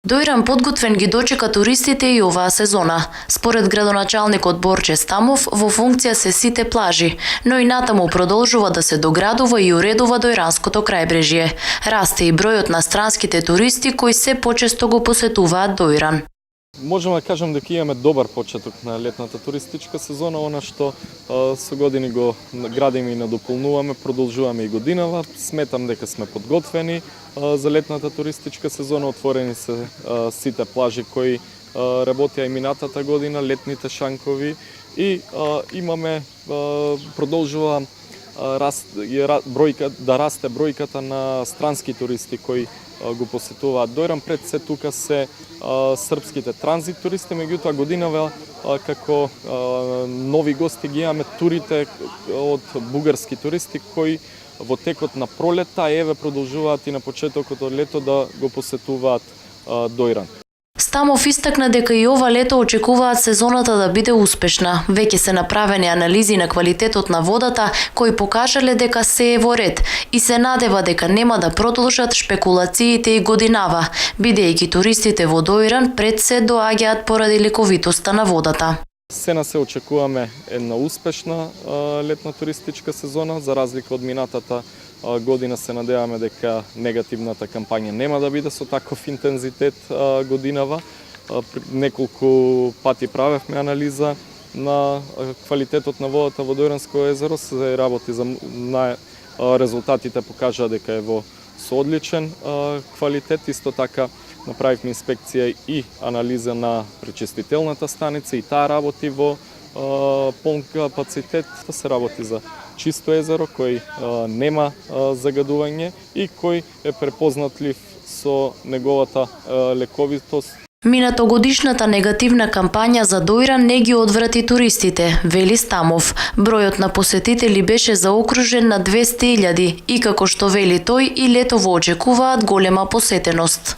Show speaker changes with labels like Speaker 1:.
Speaker 1: Дојран подготвен ги дочека туристите и оваа сезона. Според градоначалникот Борче Стамов, во функција се сите плажи, но и натаму продолжува да се доградува и уредува Дојранското крајбрежје. Расте и бројот на странските туристи кои се почесто го посетуваат Дојран.
Speaker 2: Можеме да кажем дека имаме добар почеток на летната туристичка сезона, она што со години го градиме и надополнуваме, продолжуваме и годинава. Сметам дека сме подготвени за летната туристичка сезона, отворени се сите плажи кои работеа и минатата година, летните шанкови и имаме продолжува да расте бројката на странски туристи кои го посетуваат Дојран. Пред се тука се српските транзит туристи, меѓутоа годинава како нови гости ги имаме турите од бугарски туристи кои во текот на пролета еве продолжуваат и на почетокот од лето да го посетуваат Дојран.
Speaker 1: Стамов истакна дека и ова лето очекуваат сезоната да биде успешна. Веќе се направени анализи на квалитетот на водата кои покажале дека се е во ред и се надева дека нема да продолжат шпекулациите и годинава, бидејќи туристите во Дојран пред се доаѓаат поради лековитоста на водата.
Speaker 2: Сена се очекуваме една успешна летна туристичка сезона, за разлика од минатата година се надеваме дека негативната кампања нема да биде со таков интензитет годинава. Неколку пати правевме анализа на квалитетот на водата во Дојранско езеро, се работи за резултатите покажаа дека е во со одличен квалитет. Исто така направивме инспекција и анализа на пречистителната станица и таа работи во полн капацитет. Се работи за чисто езеро кој нема загадување и кој е препознатлив со неговата лековитост.
Speaker 1: Минатогодишната негативна кампања за Дојран не ги одврати туристите, вели Стамов. Бројот на посетители беше заокружен на 200.000 и како што вели тој и летово очекуваат голема посетеност.